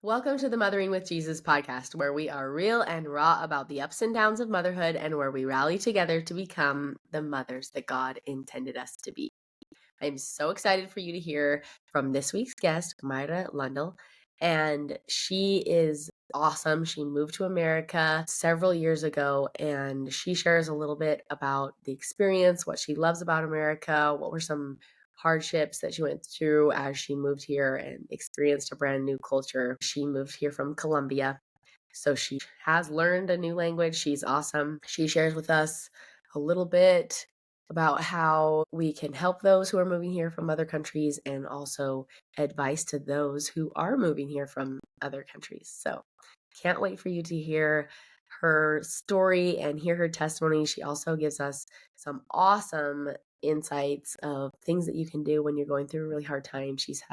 Welcome to the Mothering with Jesus podcast, where we are real and raw about the ups and downs of motherhood and where we rally together to become the mothers that God intended us to be. I'm so excited for you to hear from this week's guest, Mayra Lundell, and she is awesome. She moved to America several years ago, and she shares a little bit about the experience, what she loves about America, what were some hardships that she went through as she moved here and experienced a brand new culture. She moved here from Colombia, so she has learned a new language. She's awesome. She shares with us a little bit about how we can help those who are moving here from other countries and also advice to those who are moving here from other countries. So can't wait for you to hear her story and hear her testimony. She also gives us some awesome insights of things that you can do when you're going through a really hard time. She's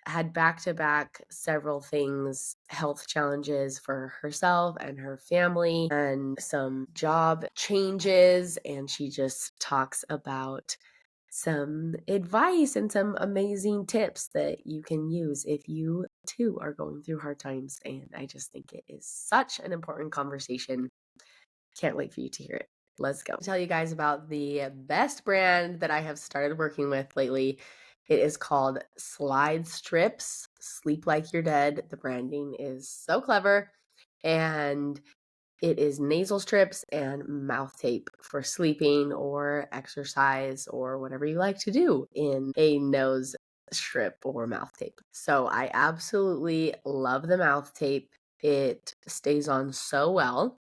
had back-to-back several things, health challenges for herself and her family and some job changes, and she just talks about some advice and some amazing tips that you can use if you too are going through hard times. And I just think it is such an important conversation. Can't wait for you to hear it. Let's go. I'll tell you guys about the best brand that I have started working with lately. It is called SLYD Strips. Sleep Like You're Dead. The branding is so clever. And it is nasal strips and mouth tape for sleeping or exercise or whatever you like to do in a nose strip or mouth tape. So I absolutely love the mouth tape. It stays on so well.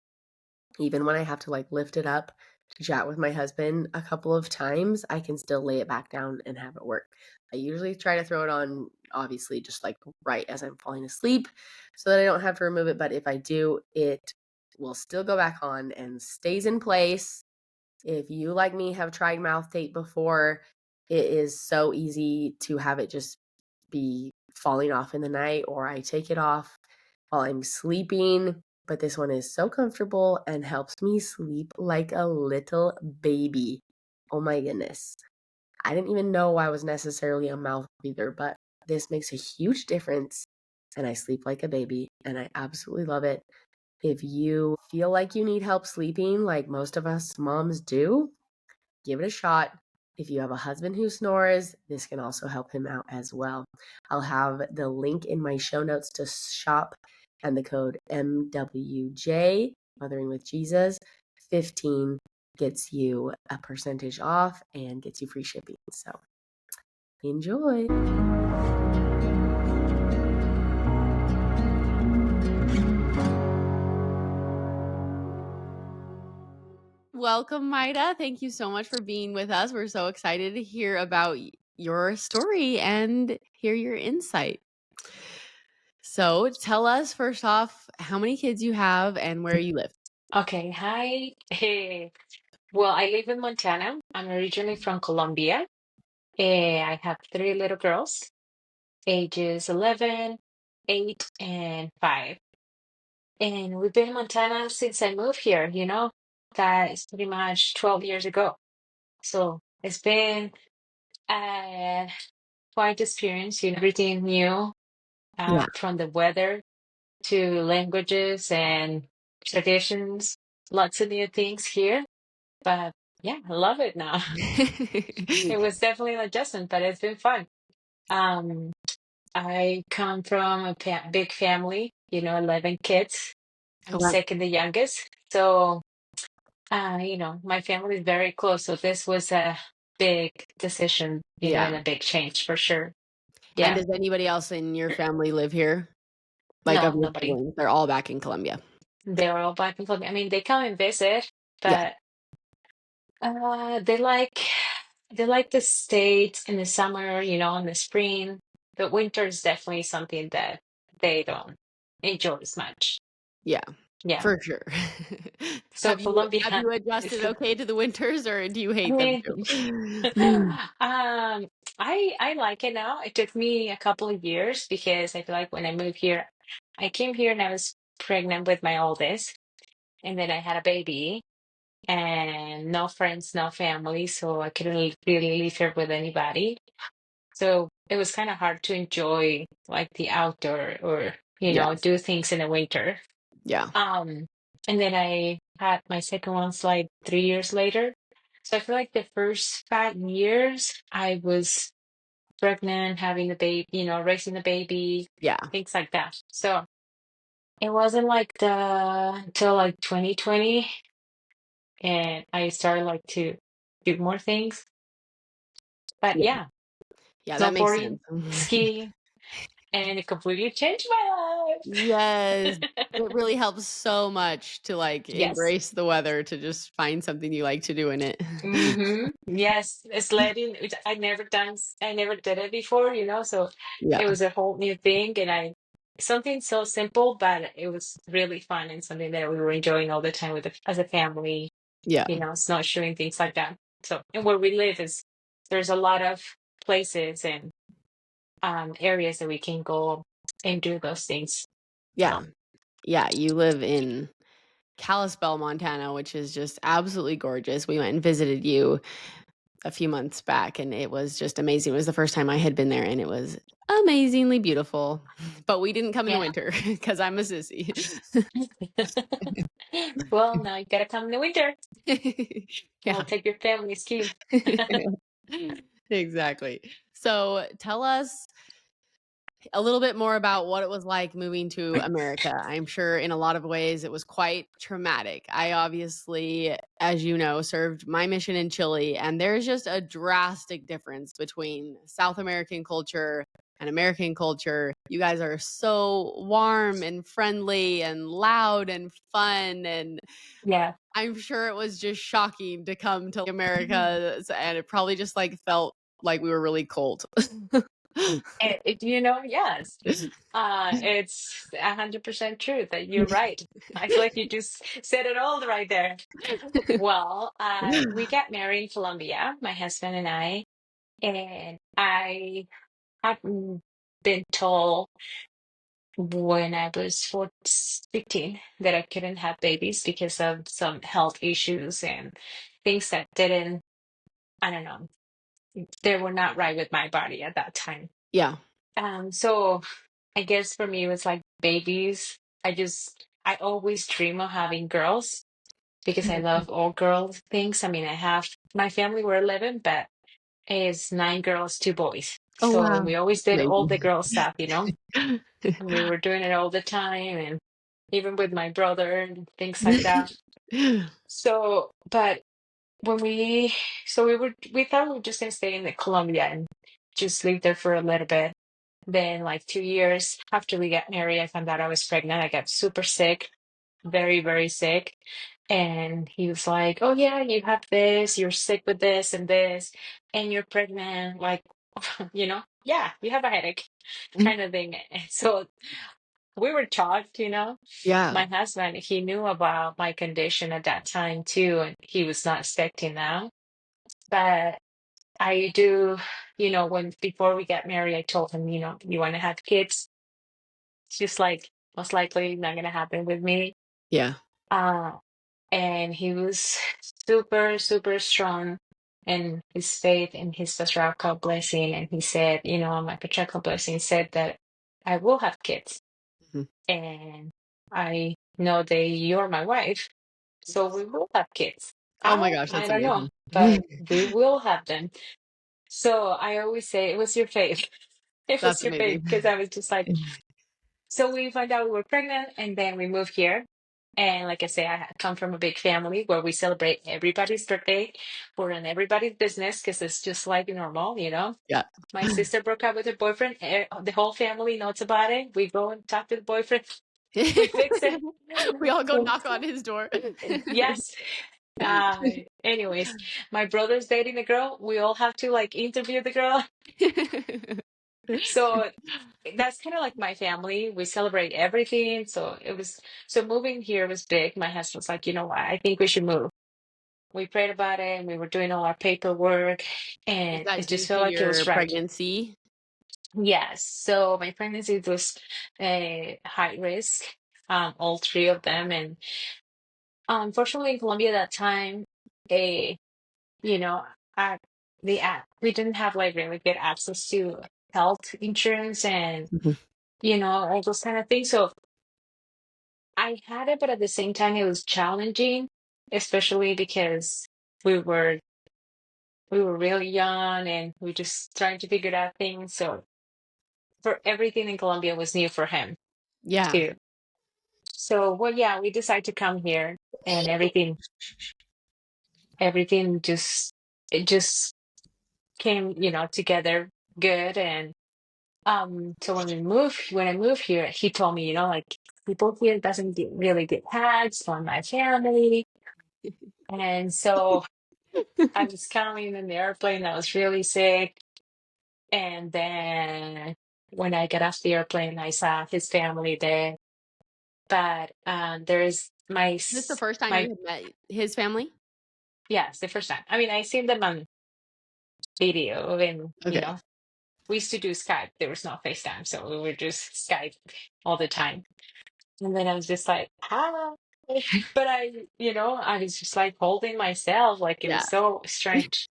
Even when I have to lift it up to chat with my husband a couple of times, I can still lay it back down and have it work. I usually try to throw it on, obviously, just right as I'm falling asleep so that I don't have to remove it. But if I do, it will still go back on and stays in place. If you, like me, have tried mouth tape before, it is so easy to have it just be falling off in the night, or I take it off while I'm sleeping. But this one is so comfortable and helps me sleep like a little baby. Oh my goodness. I didn't even know I was necessarily a mouth breather, but this makes a huge difference and I sleep like a baby and I absolutely love it. If you feel like you need help sleeping, like most of us moms do, give it a shot. If you have a husband who snores, this can also help him out as well. I'll have the link in my show notes to shop and the code MWJ, Mothering with Jesus, 15 gets you a percentage off and gets you free shipping. So enjoy. Welcome, Mayra. Thank you so much for being with us. We're so excited to hear about your story and hear your insight. So tell us first off how many kids you have and where you live. Okay, hi. Hey. Well, I live in Montana. I'm originally from Colombia. I have three little girls, ages 11, 8, and 5. And we've been in Montana since I moved here, that is pretty much 12 years ago. So it's been quite experience, everything new, Yeah. from the weather to languages and traditions, lots of new things here. But yeah, I love it now. It was definitely an adjustment, but it's been fun. Um, I come from a big family, 11 kids. I'm Okay. second the youngest. So, my family is very close. So this was a big decision, Yeah. and a big change for sure. And Yeah. does anybody else in your family live here? Like of No, your nobody. siblings? They're all back in Colombia. They're all back in Colombia. I mean, they come and visit, Yeah. but they like the States in the summer, in the spring. But winter is definitely something that they don't enjoy as much. Yeah. Yeah. For sure. So Have you Colombia is adjusted okay to the winters or do you I hate them mean, too? I like it now. It took me a couple of years because I feel like when I moved here, I came here and I was pregnant with my oldest, and then I had a baby and no friends, no family, so I couldn't really live here with anybody. So it was kind of hard to enjoy like the outdoor or Yeah. do things in the winter. Yeah. Um, and then I had my second one's like 3 years later. So I feel like the first 5 years I was pregnant, having the baby, raising the baby, Yeah. things like that. So it wasn't like the until like 2020, and I started like to do more things. But Yeah. yeah, Yeah, that makes snowboarding, sense. skiing, and it completely changed my Yes. life. It really helps so much to, like, Yes. embrace the weather, to just find something you like to do in it. Yes, sledding. Which I never did it before, so Yeah. it was a whole new thing, and something so simple, but it was really fun and something that we were enjoying all the time as a family, Yeah. snowshoeing, things like that. So, and where we live there's a lot of places and areas that we can go and do those things. Yeah. So, Yeah, you live in Kalispell, Montana, which is just absolutely gorgeous. We went and visited you a few months back, and it was just amazing. It was the first time I had been there, and it was amazingly beautiful. But we didn't come in the yeah. winter because I'm a sissy. Well, now you gotta come in the winter. Yeah. We'll take your family skiing. Exactly. So tell us a little bit more about what it was like moving to America. I'm sure in a lot of ways it was quite traumatic. I obviously, as you know, served my mission in Chile, and there's just a drastic difference between South American culture and American culture. You guys are so warm and friendly and loud and fun, and Yeah. I'm sure it was just shocking to come to America, and it probably just like felt like we were really cold. Yes. It's 100% true that you're right. I feel like you just said it all right there. Well, we got married in Colombia, my husband and I, and I had been told when I was 15 that I couldn't have babies because of some health issues and things that didn't, I don't know, they were not right with my body at that time. Yeah. So I guess for me, it was like babies. I always dream of having girls because I love all girl things. I mean, my family were 11, but it's 9 girls, 2 boys. Oh, So, and wow. we always That's did all the amazing. girl stuff, and we were doing it all the time, and even with my brother and things like that. So, but when we thought we were just gonna stay in the Colombia and just live there for a little bit. Then, like 2 years after we got married, I found out I was pregnant. I got super sick, very, very sick. And he was like, "Oh, yeah, you have this, you're sick with this and this, and you're pregnant." Like, yeah, you have a headache kind of thing. And so we were shocked. Yeah. My husband, he knew about my condition at that time too, and he was not expecting that. But I do, when before we got married, I told him, you want to have kids. It's just like most likely not gonna happen with me. Yeah. Uh, and he was super, super strong in his faith and his patriarchal blessing. And he said, my patriarchal blessing said that I will have kids. Mhm. And I know that you're my wife, so we will have kids. Oh my How? gosh, I that's don't know, amazing. but we will have them. So I always say it was your faith. It That's was your faith amazing. because I was just like, so we found out we were pregnant, and then we moved here. And like I say, I come from a big family where we celebrate everybody's birthday. We're in everybody's business because it's just like normal. Yeah. My sister broke up with her boyfriend. The whole family knows about it. We go and talk to the boyfriend. We fix it. We all go knock on his door. Yes. Anyways, my brother's dating a girl. We all have to like interview the girl. So that's kind of like my family. We celebrate everything. So moving here was big. My husband's like, you know what? I think we should move. We prayed about it and we were doing all our paperwork Was and that it due just to felt like it was your right. pregnancy? Yes. So my pregnancy was a high risk, all three of them. And unfortunately in Colombia at that time, a, you know, uh, we didn't have like really good access to health insurance and, Mhm. all those kind of things. So I had it, but at the same time, it was challenging, especially because we were we were really young and we were just trying to figure out things. So for everything in Colombia was new for him Yeah. too. So well, yeah, we decided to come here, and everything just it just came, together good. And so when I moved here, he told me, like people here doesn't really get hugs from my family. And so I was coming in the airplane, I was really sick. And then when I got off the airplane, I saw his family there. But there's Is this the first time you my had met his family? yes, the first time. I mean, I seen them on video, and Okay. we used to do Skype. There was no FaceTime, so we were just Skype all the time. And then I was just like, hi. But I was just like holding myself, like it Yeah. was so strange.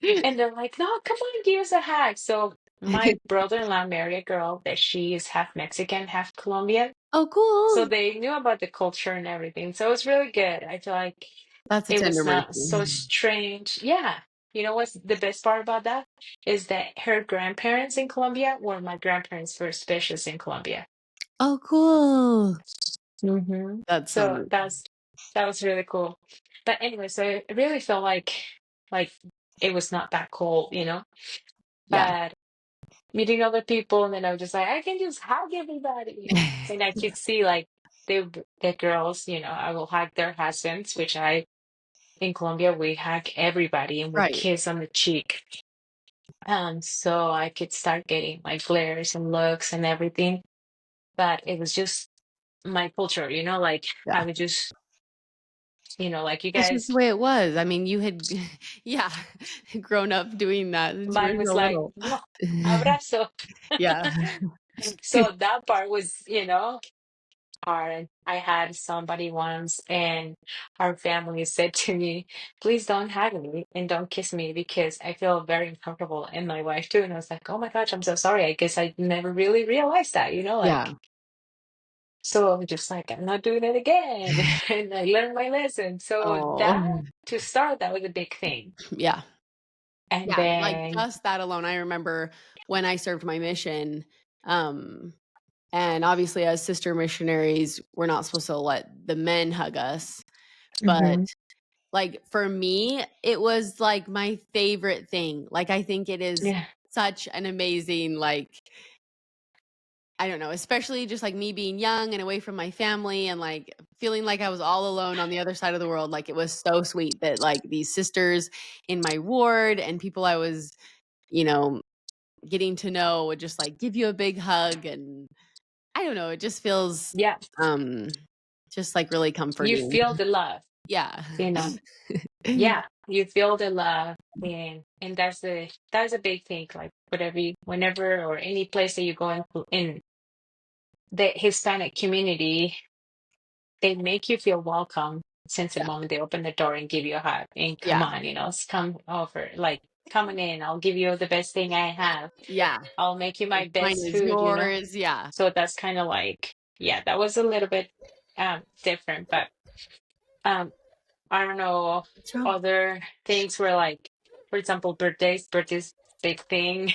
And they're like, no, come on, give us a hug. So my brother-in-law married a girl that she is half Mexican, half Colombian. Oh, So cool. they knew about the culture and everything. So it was really good. I feel like That's a it tender was not mercy. so strange. Yeah. You know what's the best part about that? Is that her grandparents in Colombia were my grandparents' first species in Colombia. Oh, cool. That's so So neat. that was really cool. But anyway, so it really felt like it was not that cold. Yeah. But meeting other people, and then I was just like, I can just hug everybody. And I could see like the girls, I will hug their husbands, which in Colombia we hug everybody and we Right. kiss on the cheek. So I could start getting like glares and looks and everything. But it was just my culture, like Yeah. I would just, like you That's just the guys, way it was. I mean, you had, yeah, grown up doing that since you were mine was so like, little. "Mwah, abrazo." Yeah. So that part was, hard. I had somebody once, and our family said to me, please don't hug me and don't kiss me because I feel very uncomfortable. And my wife too. And I was like, oh my gosh, I'm so sorry. I guess I never really realized that, Yeah. like, so I'm just like, I'm not doing it again. And I learned my lesson. So Oh, to start, that was a big thing. yeah. And Yeah. Like then, just that alone. I remember when I served my mission, um, and obviously as sister missionaries, we're not supposed to let the men hug us. But mhm, like for me, it was like my favorite thing. Like I think it is yeah, such an amazing, like, I don't know, especially just like me being young and away from my family and like feeling like I was all alone on the other side of the world. Like it was so sweet that like these sisters in my ward and people I was, you know, getting to know would just like give you a big hug. And I don't know, it just feels yeah, um just like really you comforting. feel the love, Yeah. you know. Yeah, you feel the love, and that's a big thing. Like whenever or any place that you go in the Hispanic community, they make you feel welcome since the Yeah. moment they open the door and give you a hug. And come Yeah. on, come over, like coming in. I'll give you the best thing I have. Yeah. I'll make you my Mine best is food. yours. Yeah. So that's kind of like, yeah, that was a little bit different, but um I don't know, What's wrong? other things were like, for example, birthdays, big thing.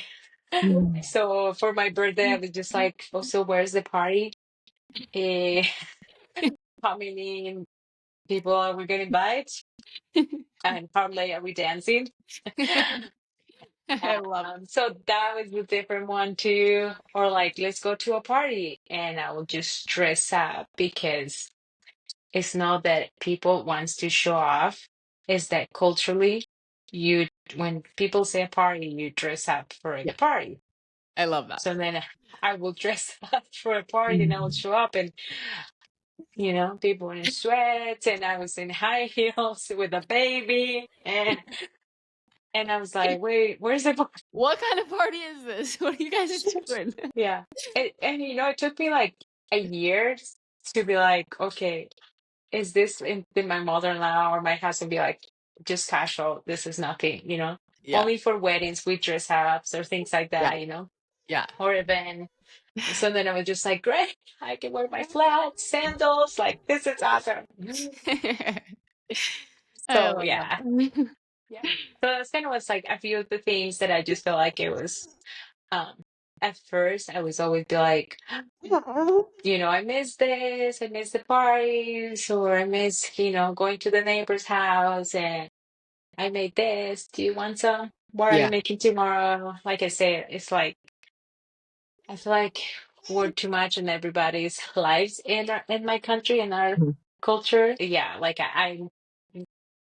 Mm. So for my birthday, I was just like, oh, so where's the party? Eh, how many people are we going to invite? And how late are we dancing? I love So that was a different one too. Or like, let's go to a party, and I will just dress up because it's not that people wants to show off. It's that culturally, you when people say a party, you dress up for the yeah, party. I love that. So then I will dress up for a party, and I will Mm. show up, and people were in sweats, and I was in high heels with a baby, and I was like, wait, where's the party? What kind of party is this? What are you guys doing? Yeah, and it took me like a year to be like, okay, is this in my mother-in-law or my husband be like, just casual, this is nothing. Yeah, Only for weddings we dress ups or things like yeah, that. Yeah. or even. So then I was just like, great, I can wear my flats, sandals. Like, this is awesome. I So love yeah, that. yeah. So that's kind of was like a few of the things that I just felt like it was. Um, at first, I was always be like, I miss this, I miss the parties, or I miss, going to the neighbor's house and I made this. Do you want some? What are you Yeah. making tomorrow? Like I said, it's like I feel like we're too much in everybody's lives in my country and our Mhm. culture. Yeah, like I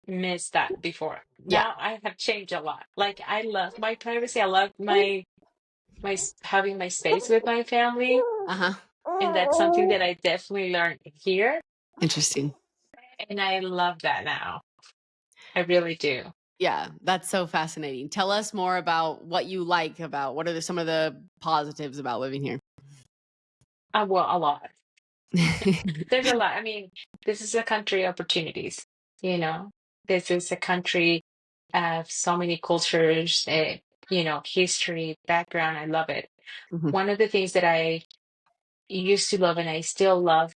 missed that before. Yeah. Now I have changed a lot. Like I love my privacy. I love my having my space with my family, Uh-huh. and that's something that I definitely learned here, Interesting. and I love that now. I really do. Yeah, that's so fascinating. Tell us more about what you like about what are some of the positives about living here? Well, a lot. There's a lot. I mean, this is a country of opportunities, you know. This is a country of so many cultures, history, background. I love it. Mhm. One of the things that I used to love and I still love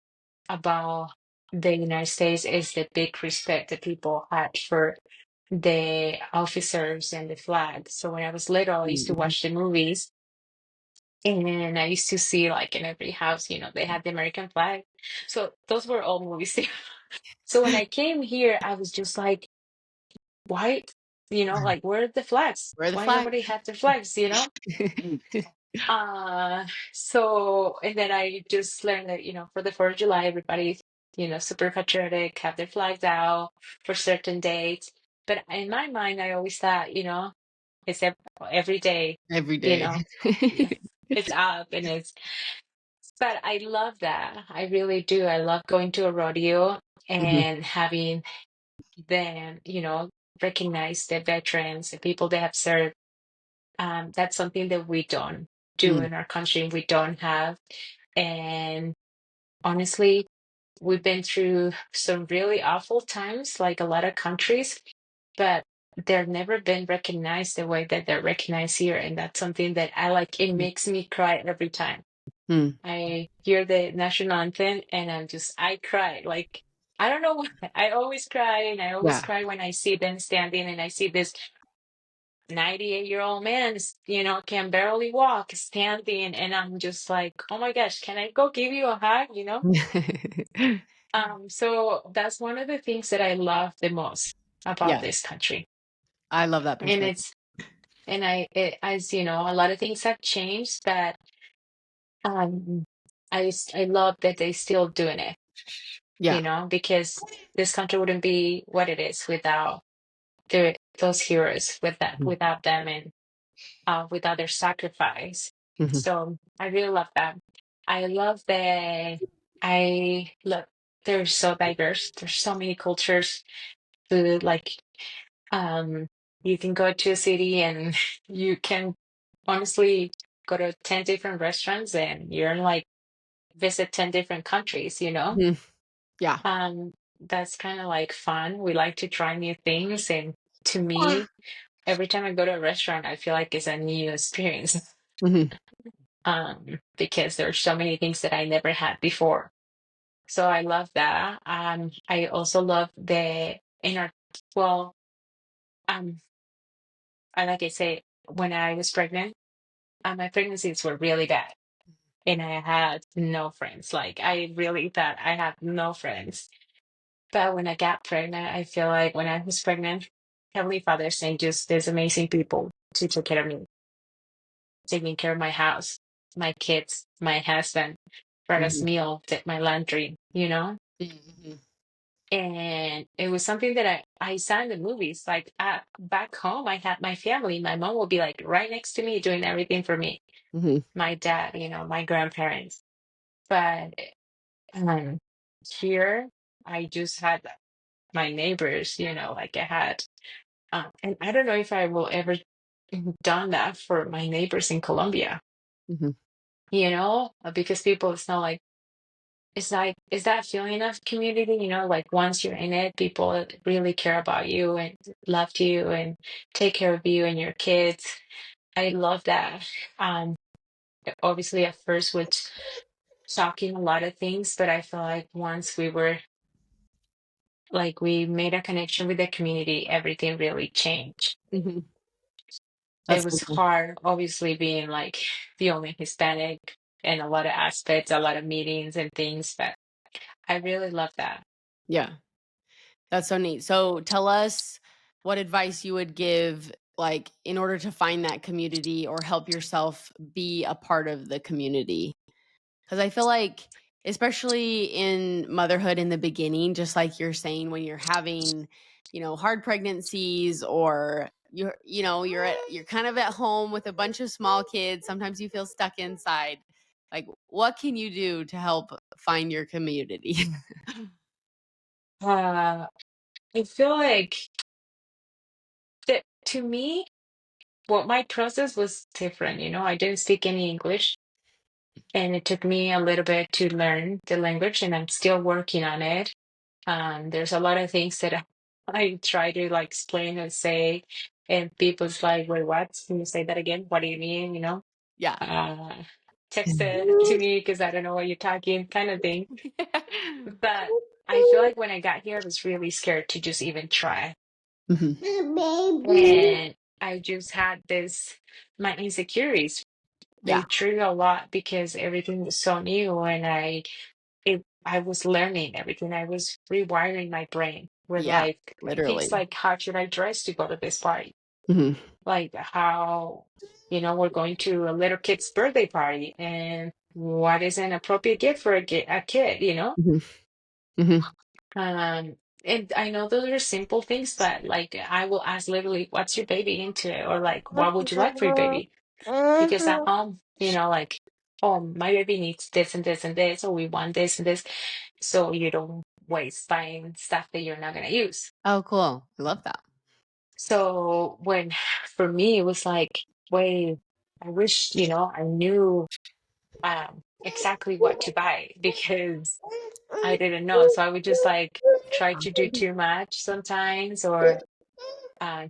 about the United States is the big respect that people had for the officers and the flag. So when I was little, I used to Mhm. watch the movies and I used to see like in every house, they had the American flag. So those were all movies. So when I came here, I was just like, why, like where are the flags? Where are the Why flags? nobody had their flags? So and then I just learned that, for the 4th of July, everybody's, super patriotic, have their flags out for certain dates. But in my mind, I always thought, it's every day, Every you day. know, it's up and but I love that. I really do. I love going to a rodeo Mhm. and having them, recognize the veterans, the people they have served. That's something that we don't do Mm. in our country. We don't have. And honestly, we've been through some really awful times, like a lot of countries, but they're never been recognized the way that they're recognized here. And that's something that I like. It makes me cry every time Mm. I hear the national anthem and I cry. Like, I don't know why. I always cry and I always Yeah. cry when I see them standing and I see this 98-year-old man, can barely walk, standing. And I'm just like, oh my gosh, can I go give you a hug? So that's one of the things that I love the most about Yeah. this country. I love that And perspective. as a lot of things have changed, but um, I love that they still doing it, Yeah. because this country wouldn't be what it is without those heroes, Mhm. without them, and without their sacrifice. Mhm. So I really love that. I love that. I love they're so diverse. There's so many cultures. Food, like you can go to a city and you can honestly go to 10 different restaurants and you're like visit 10 different countries. Mhm. Yeah. That's kind of like fun. We like to try new things, and to me, every time I go to a restaurant, I feel like it's a new experience. Mhm. Because there's so many things that I never had before. So I love that. I also love the inner. Well, um, I like I say, when I was pregnant, my pregnancies were really bad, and I had no friends. Like I really thought I had no friends. But when I got pregnant, I feel like when I was pregnant, Heavenly Father sent just these amazing people to take care of me, taking care of my house, my kids, my husband, brought us Mhm. meal, did my laundry. Mhm. And it was something that I saw in the movies. Like back home, I had my family. My mom would be like right next to me doing everything for me. Mhm. My dad, my grandparents. But um, here, I just had my neighbors, like I had. And I don't know if I will ever done that for my neighbors in Colombia, Mhm. because people, it's that feeling of community, like once you're in it, people really care about you and love you and take care of you and your kids. I love that. Um, obviously at first was shocking a lot of things, but I feel like once we made a connection with the community, everything really changed. Hmm. It That's was cool. hard, obviously, being like the only Hispanic and a lot of aspects, a lot of meetings and things, but I really love that. Yeah. That's so neat. So tell us what advice you would give, like, in order to find that community or help yourself be a part of the community. Because I feel like, especially in motherhood in the beginning, just like you're saying, when you're having, hard pregnancies, or you're kind of at home with a bunch of small kids. Sometimes you feel stuck inside. Like, what can you do to help find your community? Uh, I feel like that to me, what my process was different. I didn't speak any English, and it took me a little bit to learn the language, and I'm still working on it. There's a lot of things that I try to like explain and say, and people's like, "Wait, what? Can you say that again? What do you mean?" Yeah. Uh, Text it to me because I don't know what you're talking, kind of thing. But I feel like when I got here, I was really scared to just even try. Mhm. And I just had my insecurities. They Yeah. triggered a lot because everything was so new, and I was learning everything. I was rewiring my brain with Yeah. like things Literally. like, how should I dress to go to this party? Mhm. Like how, we're going to a little kid's birthday party, and what is an appropriate gift for a kid? Mhm. Mhm. Um, and I know those are simple things, but like I will ask literally, what's your baby into? Or like, what would you like for your baby? Because at home, like, oh, my baby needs this and this and this, or we want this and this. So you don't waste buying stuff that you're not going to use. Oh, cool. I love that. So for me, it was like, wait, I wish, I knew exactly what to buy because I didn't know. So I would just like try to do too much sometimes, or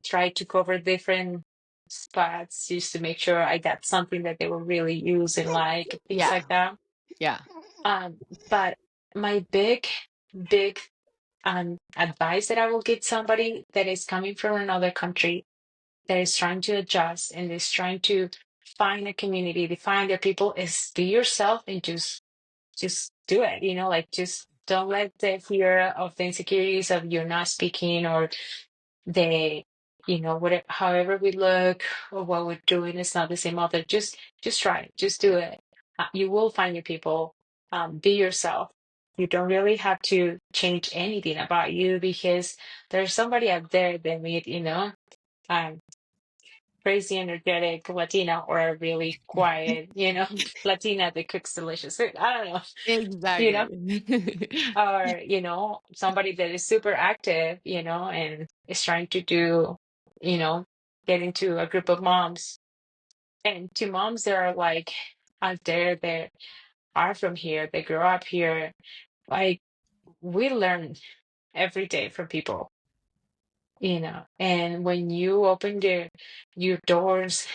try to cover different spots just to make sure I got something that they will really use and like, things Yeah. like that. Yeah. Um, but my big advice that I will give somebody that is coming from another country, that is trying to adjust and is trying to find a community, to find their people, is be yourself and just do it. Like just don't let the fear of the insecurities of you're not speaking, or they, whatever, however we look or what we're doing is not the same author. Just try it. Just do it. You will find your people. Be yourself. You don't really have to change anything about you, because there's somebody out there that made, um, crazy energetic Latina, or a really quiet, Latina that cooks delicious food. I don't know, you know, Exactly. or somebody that is super active, and is trying to do, you know get into a group of moms, and to moms that are like out there, that are from here, they grew up here. Like, we learn every day from people, and when you open your doors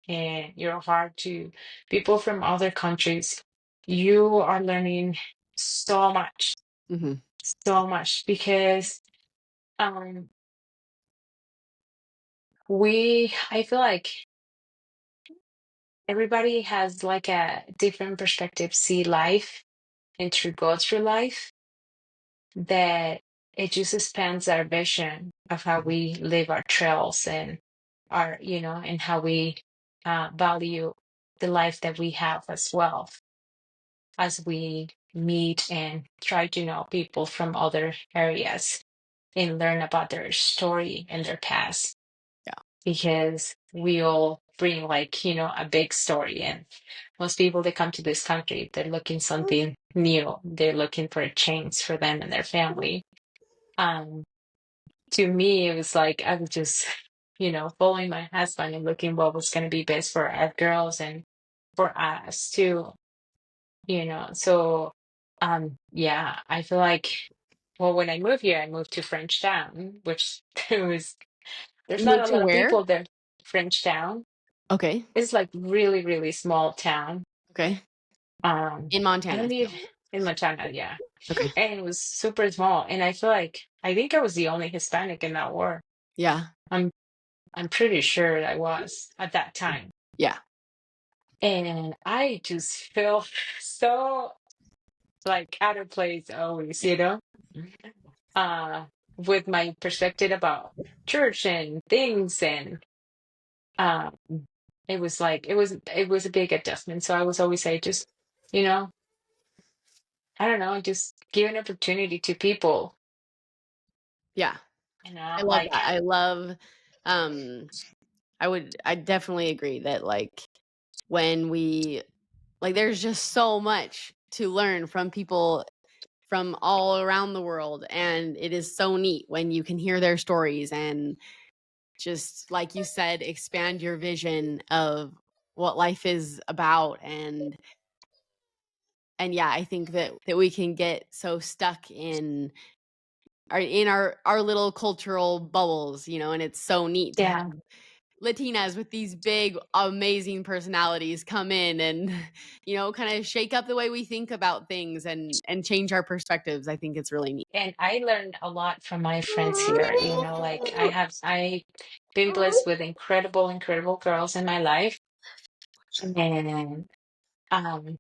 and your heart to people from other countries, you are learning so much, Mhm. so much, because um I feel like everybody has like a different perspective, see life and to go through life, that it just expands our vision of how we live our trails, and and how we value the life that we have as well, as we meet and try to know people from other areas and learn about their story and their past, Yeah. because we all bring like a big story. And most people that come to this country, they're looking something new, they're looking for a change for them and their family. um to me, it was like I was just following my husband and looking what was going to be best for our girls and for us too. So yeah, I feel like, well, when I moved here, I moved to French Town, which there was there's You not moved a to lot of where? people there. French Town. Okay. It's like really, really small town. Okay. In I Montana don't still. even in Montana, yeah. Okay. And it was super small. And I feel like I think I was the only Hispanic in that war. Yeah. I'm I'm pretty sure I was at that time. Yeah. And I just feel so like out of place always, uh, with my perspective about church and things. And um, it was like, it was a big adjustment. So I was always say, just, you know, I don't know, just give an opportunity to people, Yeah. I love like, that. I love um I definitely agree that like when we like there's just so much to learn from people from all around the world, and it is so neat when you can hear their stories and just like you said, expand your vision of what life is about. And yeah, I think that we can get so stuck in our little cultural bubbles, and it's so neat to have yeah. Latinas with these big, amazing personalities come in and, kind of shake up the way we think about things and change our perspectives. I think it's really neat. And I learned a lot from my friends here, like I've been blessed with incredible, incredible girls in my life. And um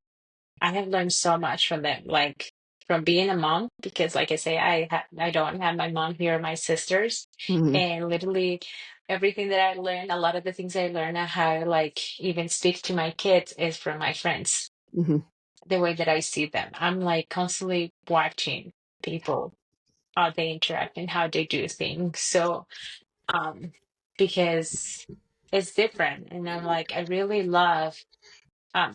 I have learned so much from them, like from being a mom, because like I say, I don't have my mom here, my sisters, Hmm. and literally everything that I learned, a lot of the things I learned on how to like even speak to my kids is from my friends. Hmm. The way that I see them, I'm like constantly watching people, how they interact and how they do things. So, um, because it's different, and I'm like, I really love.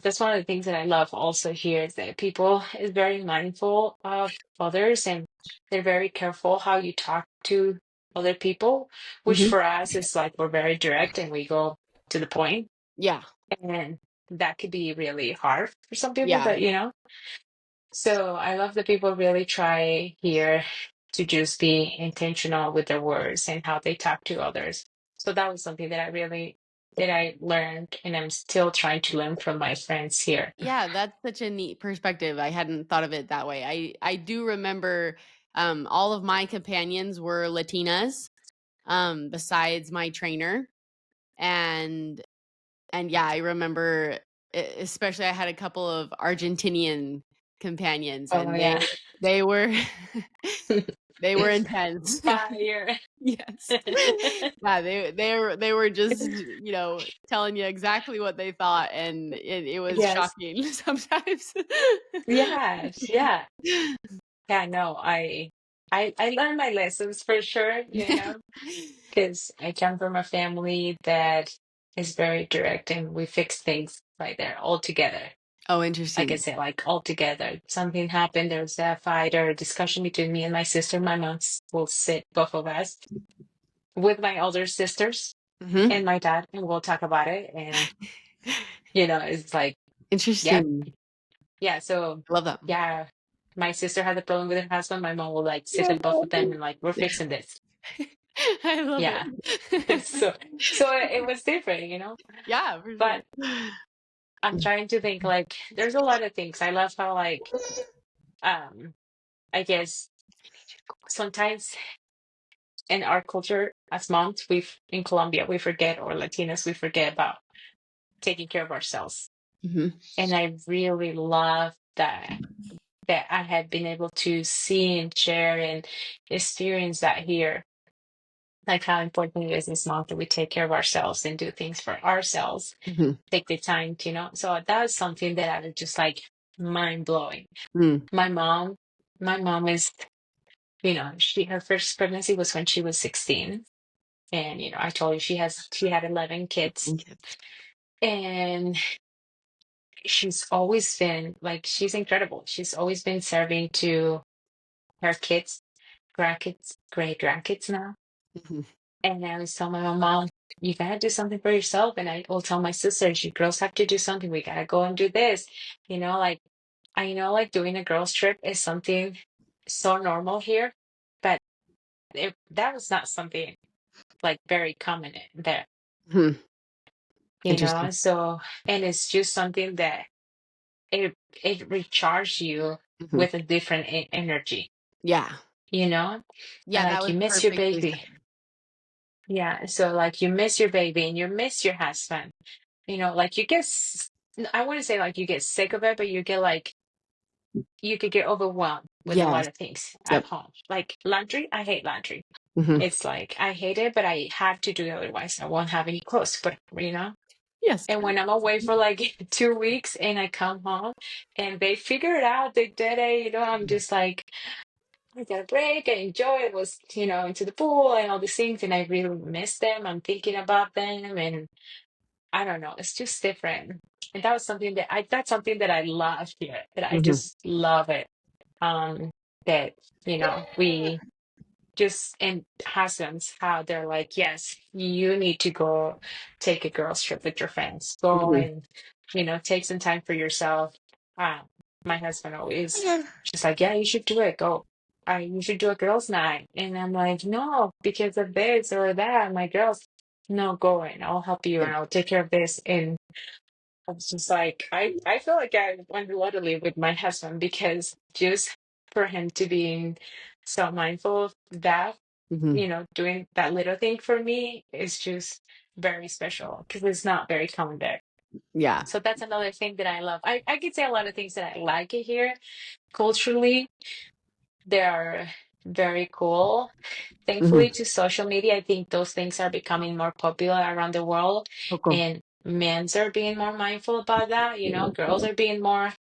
That's one of the things that I love also here is that people is very mindful of others, and they're very careful how you talk to other people, which Hmm. for us is like we're very direct and we go to the point, Yeah. and that could be really hard for some people, Yeah. but so I love that people really try here to just be intentional with their words and how they talk to others. So that was something that I learned, and I'm still trying to learn from my friends here. Yeah. That's such a neat perspective. I hadn't thought of it that way. I do remember all of my companions were Latinas, besides my trainer. And And yeah, I remember, especially I had a couple of Argentinian companions, Oh and yeah. they were they were intense. Fire. Yes. Yeah, they were just, telling you exactly what they thought, and it was Yes. shocking sometimes. Yes. Yeah. Yeah. No, I learned my lessons for sure, because I come from a family that is very direct and we fix things right there all together. Oh, Like I interesting. said, like all together. Something happened, there's a fight or a discussion between me and my sister. My mom will sit both of us with my older sisters Hmm. and my dad, and we'll talk about it. And it's like, yeah, Interesting. yeah. So I love that. yeah, my sister had a problem with her husband. My mom will like sit with both of them and like, we're fixing this. I love Yeah. it. So it was different. Yeah, for But sure. I'm trying to think, like, there's a lot of things. I love how, like, um, I guess sometimes in our culture as moms, in Colombia, we forget, or Latinas, we forget about taking care of ourselves. Hmm. And I really love that I have been able to see and share and experience that here. Like how important it is as moms that we take care of ourselves and do things for ourselves, Hmm. take the time So that was something that I was just like mind blowing. Mm. My mom, my mom is, her first pregnancy was when she was 16. And, I told you she had 11 kids. Okay. And she's always been like, she's incredible. She's always been serving to her kids, grandkids, great grandkids now. Mhm. And I always tell my mom, you gotta do something for yourself. And I will tell my sisters, you girls have to do something. We gotta go and do this. Like, I know like doing a girls trip is something so normal here, but that was not something like very common there. Mhm. you know. Interesting. So, and it's just something that it recharges you Mhm. with a different energy, Yeah. you know. Yeah, And that like was you miss your perfectly baby. said. Yeah, so like you miss your baby and you miss your husband, you know, like you get I wouldn't say like you get sick of it, but you get like you could get overwhelmed with a lot Yes. of things at Yep. home. Like laundry, I hate laundry. Mhm. It's like I hate it, but I have to do it, otherwise I won't have any clothes to put, you know. Yes. And when I'm away for like 2 weeks and I come home and they figure it out, they did it, you know, I'm just like, I got a break, I enjoy it, was, you know, into the pool and all these things, and I really miss them. I'm thinking about them, and I don't know, it's just different. And that was something that that's something that I love here, that I Mhm. just love it. That, you know, we just, and husbands, how they're like, yes, you need to go take a girls trip with your friends, go Mhm. and, you know, take some time for yourself. um my husband always just like, yeah, you should do it, go, you should do a girls night, and I'm like, no, because of this or that, my girls, no, go, and I'll help you Yep. and I'll take care of this. And I was just like, I feel like I went literally with my husband, because just for him to be so mindful of that, Mhm. you know, doing that little thing for me is just very special, because it's not very common there. Yeah. So that's another thing that I love. I could say a lot of things that I like it here. Culturally, they are very cool. Thankfully, Mhm. to social media, I think those things are becoming more popular around the world, Oh, cool. and men's are being more mindful about that. You know, girls are being more,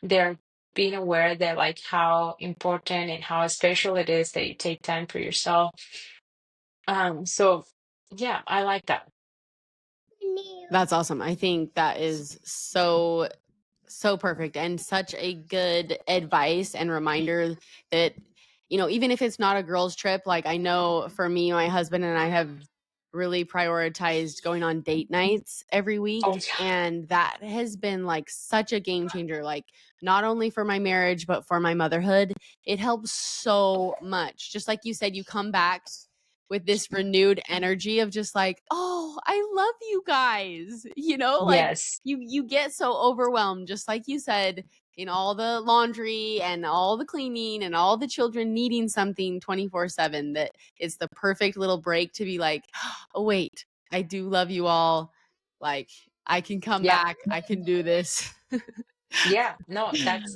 they're being aware that like how important and how special it is that you take time for yourself. So yeah, I like that. That's awesome. I think that is so perfect and such a good advice and reminder that, you know, even if it's not a girls trip, like I know for me, my husband and I have really prioritized going on date nights every week, Oh yeah. and that has been like such a game changer, like not only for my marriage but for my motherhood. It helps so much. Just like you said, you come back with this renewed energy of just like, oh, I love you guys, you know, like Yes. you get so overwhelmed, just like you said, in all the laundry and all the cleaning and all the children needing something 24/7, that it's the perfect little break to be like, oh wait, I do love you all, like I can come Yeah. back, I can do this. Yeah. No,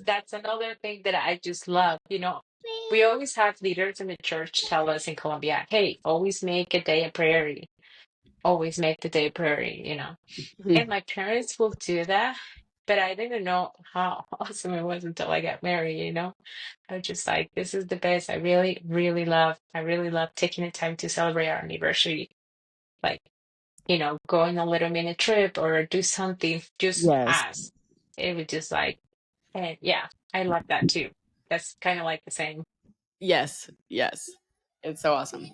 that's another thing that I just love. You know, we always have leaders in the church tell us in Colombia, hey, always make a day a prayer. Always make the day a prayer, you know. Mhm. And my parents will do that, but I didn't know how awesome it was until I got married, you know. I was just like, this is the best. I really love taking the time to celebrate our anniversary. Like, you know, go on a little mini trip or do something just Yes. us. It was just like, and yeah, I love that too. That's kind of like the same. Yes, yes, it's so awesome.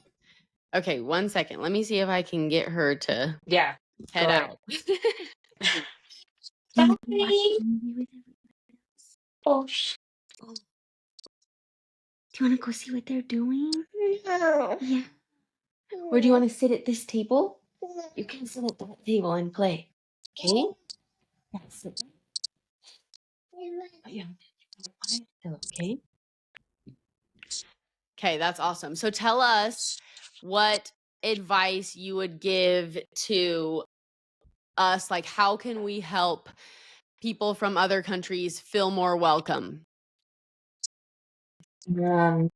Okay, 1 second, let me see if I can get her to Yeah, head go ahead. out. Do you want to watch Bye. a movie with everybody else? Oh, Oh, do you want to go see what they're doing? No. Yeah. Or do you want to sit at this table? You can sit at that table and play. Okay? Yeah, sit. Oh, yeah. Okay. Okay, that's awesome. So tell us what advice you would give to us. Like, how can we help people from other countries feel more welcome? um,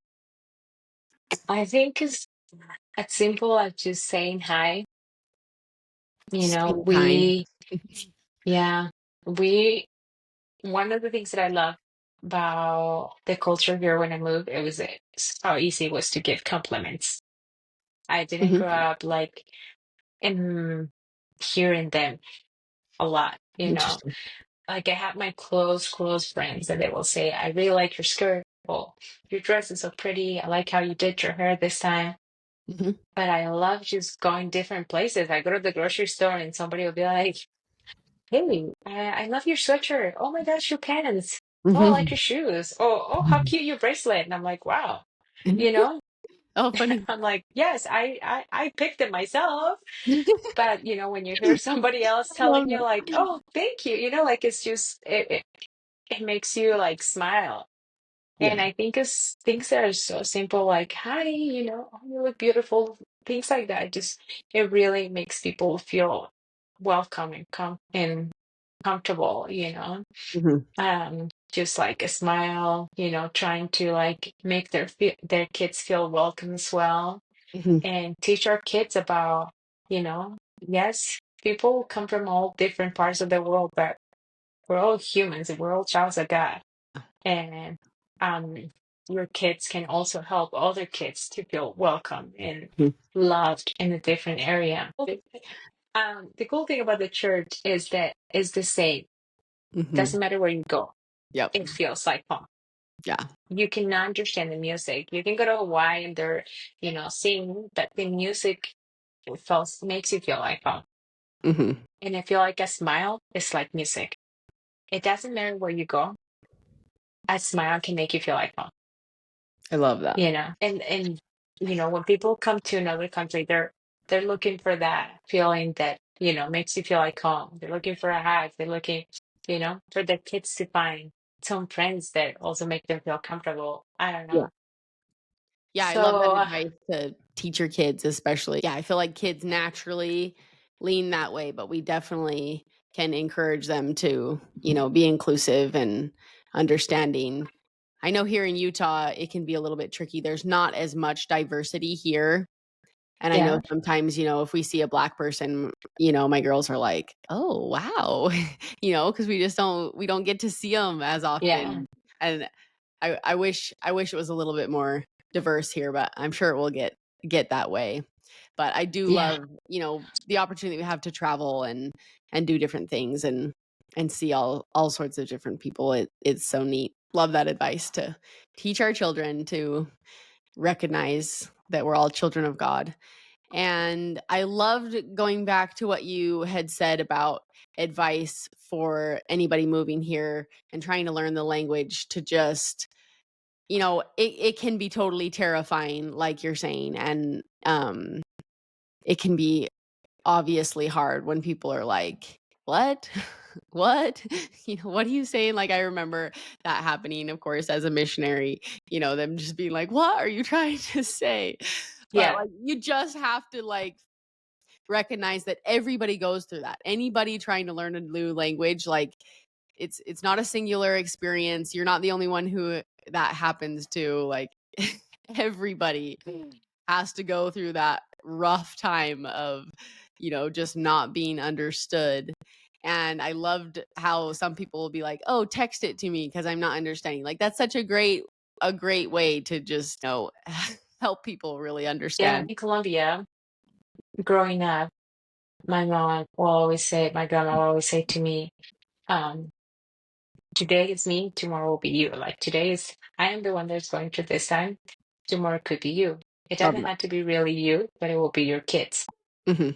I think it's as simple as just saying hi. You Just know, being kind. yeah, we, one of the things that I love about the culture here when I moved, it was how easy it was to give compliments. I didn't Mhm. grow up like in hearing them a lot, you know. Interesting. Like I have my close friends and they will say, I really like your skirt. Well, your dress is so pretty. I like how you did your hair this time. Mhm. But I love just going different places. I go to the grocery store and somebody will be like, hey, I love your sweatshirt. Oh my gosh, your pants. Oh, I like Mhm. your shoes. Oh, how cute your bracelet. And I'm like, wow, you know? Oh, funny. I'm like, yes, I picked it myself. But when you hear somebody else Love telling you that. like, oh, thank you, like it's just it makes you like smile. Yeah. And I think it's things that are so simple, like, hi, oh, you look beautiful, things like that. Just it really makes people feel welcome and comfortable, Mhm. just like a smile, trying to like make their kids feel welcome as well, Mhm. and teach our kids about, yes, people come from all different parts of the world, but we're all humans and we're all childs of God. And um, your kids can also help other kids to feel welcome and Mhm. loved in a different area. The cool thing about the church is that it's the same. Mhm. Doesn't matter where you go, Yep. it feels like home. Yeah. You can understand the music. You can go to Hawaii and they're, singing, but the music makes you feel like home. Mhm. And I feel like a smile is like music. It doesn't matter where you go, a smile can make you feel like home. I love that. And when people come to another country, they're looking for that feeling that makes you feel like home. They're looking for a hug. They're looking for their kids to find some friends that also make them feel comfortable. I don't Yeah. know. Yeah, I love that So advice to teach your kids, especially. Yeah, I feel like kids naturally lean that way, but we definitely can encourage them to, be inclusive and understanding. I know here in Utah, it can be a little bit tricky. There's not as much diversity here. And I know yeah, sometimes, if we see a Black person, my girls are like, oh, wow, because we don't get to see them as yeah, often. And I wish it was a little bit more diverse here, but I'm sure it will get that way. But I do yeah. love, the opportunity we have to travel and do different things and see all sorts of different people. It's so neat. Love that advice to teach our children to recognize that we're all children of God. And I loved going back to what you had said about advice for anybody moving here and trying to learn the language to just, it can be totally terrifying, like you're saying. And it can be obviously hard when people are like, what? What? What are you saying? Like, I remember that happening, of course, as a missionary, them just being like, what are you trying to say? But Yeah, like, you just have to like recognize that everybody goes through that. Anybody trying to learn a new language, like it's not a singular experience. You're not the only one who that happens to. Like everybody has to go through that rough time of, just not being understood. And I loved how some people will be like, "Oh, text it to me because I'm not understanding." Like that's such a great way to just, help people really yeah. understand. In Colombia, growing up, my grandma will always say to me, um, today is me, tomorrow will be you. Like I am the one that's going through this time. Tomorrow could be you. It Love doesn't that. have to be really you, but it will be your kids. Hmm.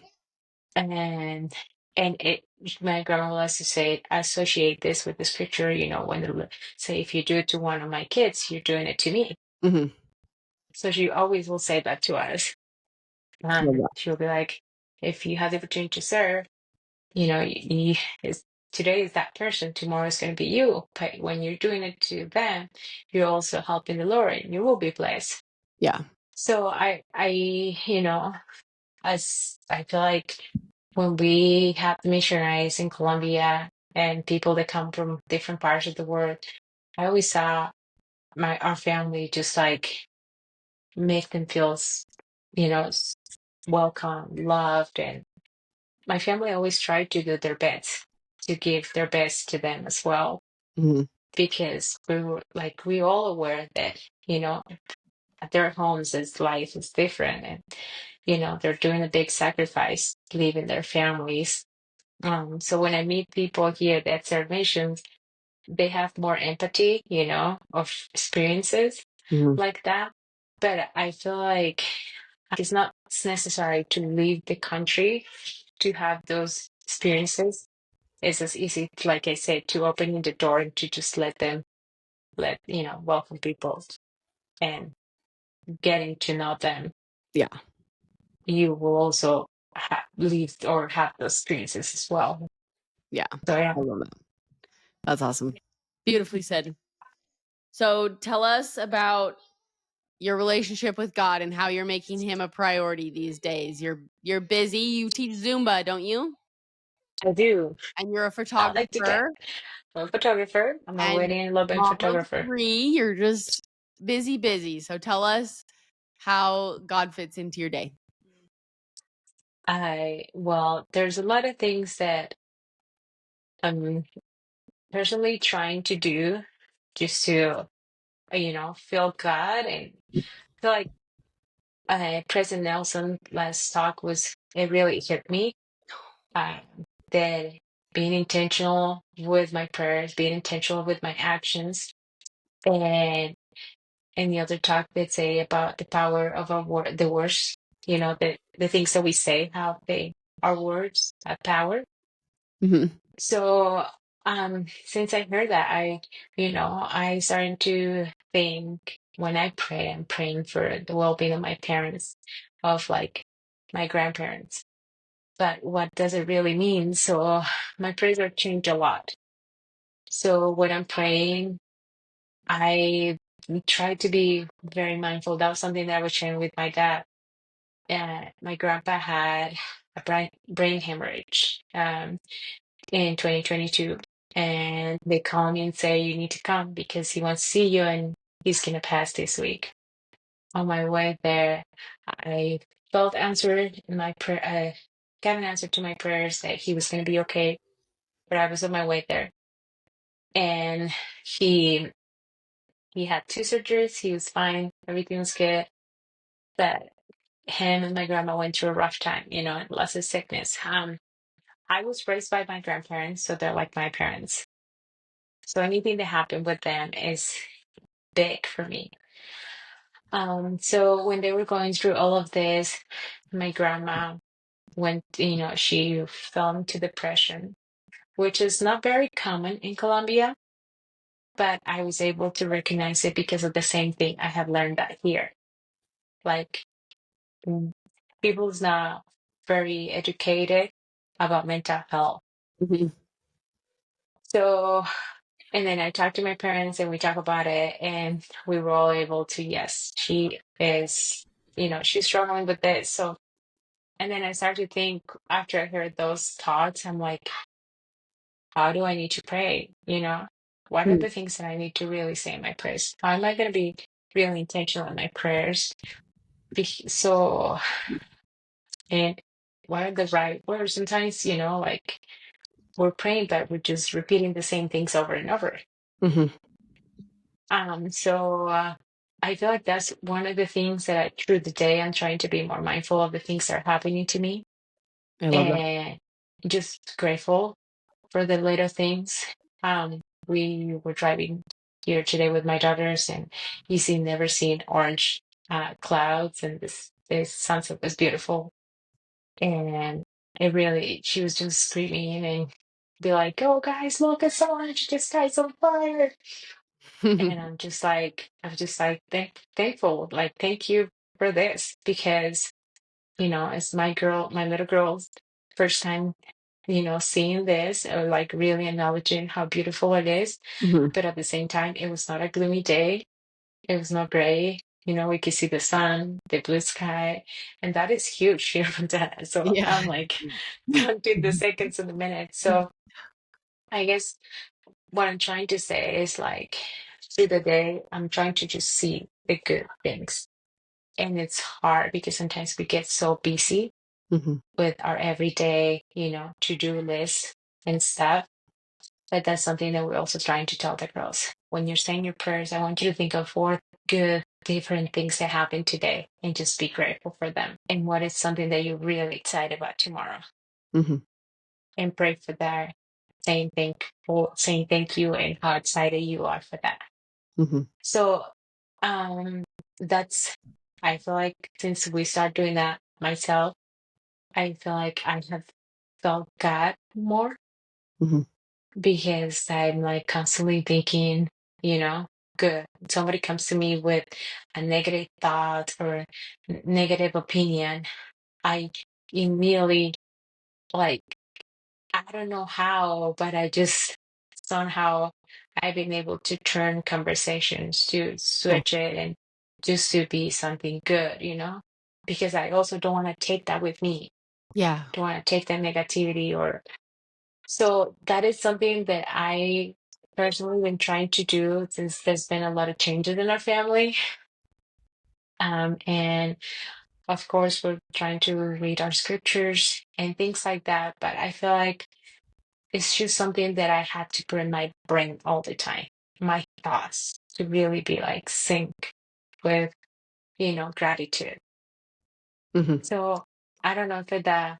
And my grandma will also say, associate this with the scripture, when they say, if you do it to one of my kids, you're doing it to me. Hmm. So she always will say that to us. Love that. She'll be like, if you have the opportunity to serve, is today is that person, tomorrow is going to be you. But when you're doing it to them, you're also helping the Lord, and you will be blessed. Yeah. So as I feel like when we have missionaries in Colombia and people that come from different parts of the world, I always saw our family just like make them feel, welcome, loved, and my family always tried to do their best to give their best to them as well, Hmm. because we all aware that at their homes as life is different, and they're doing a big sacrifice leaving their families. So when I meet people here that serve missions, they have more empathy, of experiences Hmm. like that. But I feel like it's not necessary to leave the country to have those experiences. It's as easy, like I said, to open the door and to just let welcome people. And getting to know them, Yeah. you will also live or have those experiences as well. Yeah. So yeah. I love that. That's awesome. Beautifully said. So tell us about your relationship with God and how you're making him a priority these days. You're busy. You teach Zumba, don't you? I do. And you're a I like to get. photographer I'm a photographer. I'm a and wedding and love mom of photographer. 3. You're just busy, busy. So tell us how God fits into your day. Well, there's a lot of things that I'm personally trying to do just to, feel God and feel like President Nelson last talk it really hit me. Um, that being intentional with my prayers, being intentional with my actions, and the other talk that say about the power of our word, the words, the things that we say, how our words have power. Mm-hmm. So, since I heard that, I started to think when I pray, I'm praying for the well-being of my parents, of like my grandparents. But what does it really mean? So my prayers are changed a lot. So when I'm praying, I try to be very mindful. That was something that I was sharing with my dad. My grandpa had a brain hemorrhage in 2022, and they call me and say you need to come because he wants to see you and he's gonna pass this week. On my way there, I felt answered in my prayer. Got an answer to my prayers that he was gonna be okay. But I was on my way there, and he he had 2 surgeries. He was fine. Everything was good. But him and my grandma went through a rough time, and lots of sickness. I was raised by my grandparents, so they're like my parents. So anything that happened with them is big for me. So when they were going through all of this, my grandma went, she fell into depression, which is not very common in Colombia, but I was able to recognize it because of the same thing I have learned that here. Like, mm, people's not very educated about mental health. Mm-hmm. So, and then I talked to my parents and we talked about it, and we were all able to, yes, she is, she's struggling with this. So, and then I started to think after I heard those thoughts, I'm like, how do I need to pray? What are the things that I need to really say in my prayers? How am I going to be really intentional in my prayers? So, and what are the right words? Sometimes, like we're praying, but we're just repeating the same things over and over. Mm-hmm. So I feel like that's one of the things that through the day, I'm trying to be more mindful of the things that are happening to me I love that. and just grateful for the little things. We were driving here today with my daughters, and never seen orange clouds, and this sunset was beautiful. And she was just screaming and be like, "Oh, guys, look, it's orange! The sky's on fire!" And I was just like, thankful, like, thank you for this because it's my little girl's first time seeing this or like really acknowledging how beautiful it is. Mm-hmm. But at the same time, it was not a gloomy day. It was not gray. We could see the sun, the blue sky, and that is huge here in Montana. So Yeah. I'm like counting the seconds and the minutes. So I guess what I'm trying to say is like through the day, I'm trying to just see the good things. And it's hard because sometimes we get so busy Mm-hmm. with our everyday, to-do list and stuff. But that's something that we're also trying to tell the girls. When you're saying your prayers, I want you to think of 4 good, different things that happened today and just be grateful for them. And what is something that you're really excited about tomorrow? Mm-hmm. And pray for that. Saying thank you and how excited you are for that. Mm-hmm. So that's I feel like since we start doing that myself, I feel like I have felt God more Mm-hmm. because I'm like constantly thinking, you know, good. Somebody comes to me with a negative thought or negative opinion, I immediately, like, I don't know how, but I just somehow I've been able to turn conversations to Cool. switch it and just to be something good, because I also don't want to take that with me. Yeah. Don't want to take that negativity, or so that is something that I personally been trying to do since there's been a lot of changes in our family. And of course, we're trying to read our scriptures and things like that. But I feel like it's just something that I had to put in my brain all the time, my thoughts, to really be like sync with, gratitude. Hmm. So I don't know if that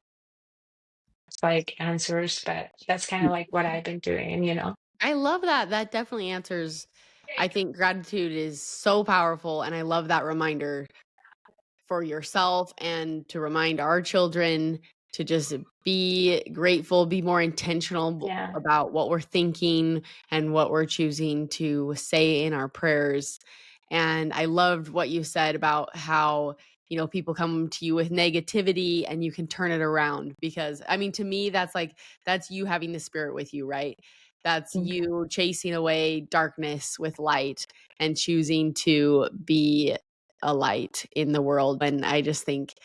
like answers, but that's kind of like what I've been doing. I love that. That definitely answers. I think gratitude is so powerful. And I love that reminder for yourself and to remind our children to just be grateful, be more intentional Yeah. about what we're thinking and what we're choosing to say in our prayers. And I loved what you said about how, people come to you with negativity and you can turn it around because I mean, to me, that's you having the spirit with you, right? That's Mhm. you chasing away darkness with light and choosing to be a light in the world. And I just think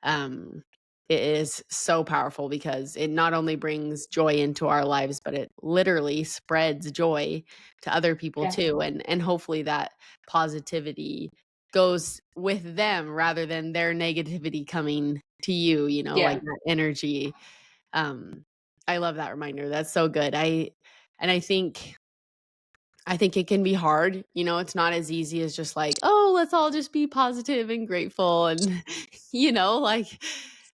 um, it is so powerful because it not only brings joy into our lives, but it literally spreads joy to other people Yeah. too. And hopefully that positivity goes with them rather than their negativity coming to you, like Yeah. that energy. Um, I love that reminder. That's so good. I think it can be hard. It's not as easy as just like, oh, let's all just be positive and grateful. And, like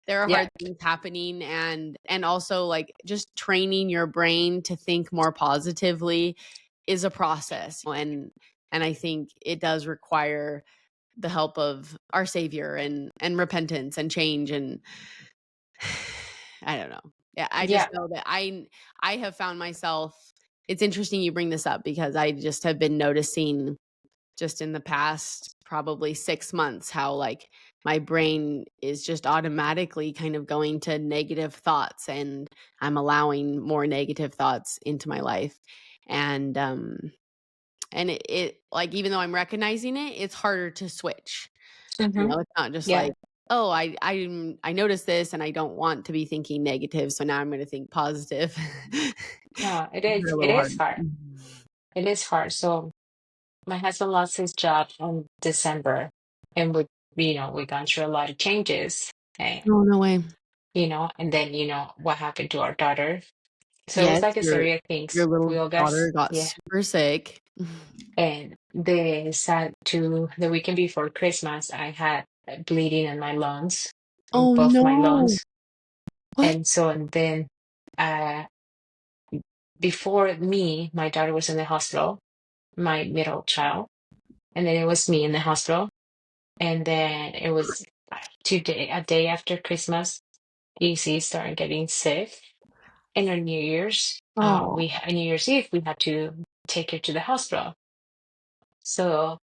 there are Yeah. hard things happening and also like just training your brain to think more positively is a process. And I think it does require the help of our savior and repentance and change. And I don't know. Yeah, I just Yeah. know that I have found myself. It's interesting you bring this up because I just have been noticing just in the past probably 6 months how like my brain is just automatically kind of going to negative thoughts and I'm allowing more negative thoughts into my life. And it like even though I'm recognizing it, it's harder to switch. Hmm. It's not just Yeah. like, "Oh, I noticed this and I don't want to be thinking negative, so now I'm gonna think positive." No, it It's is. a It little is hard. hard. It is hard. So my husband lost his job in December, and we gone through a lot of changes, and Oh, no way. and then what happened to our daughter. So it was Yes, like a your series of your things. We little all got daughter got yeah, super sick. and they said to the weekend before Christmas, I had bleeding in my lungs, in Oh, both my no. lungs, What? and then uh, before me, my daughter was in the hospital, my middle child, and then it was me in the hospital, and then it was a day after Christmas, EC started getting sick, and on New Year's, Oh, on New Year's Eve, we had to take her to the hospital. So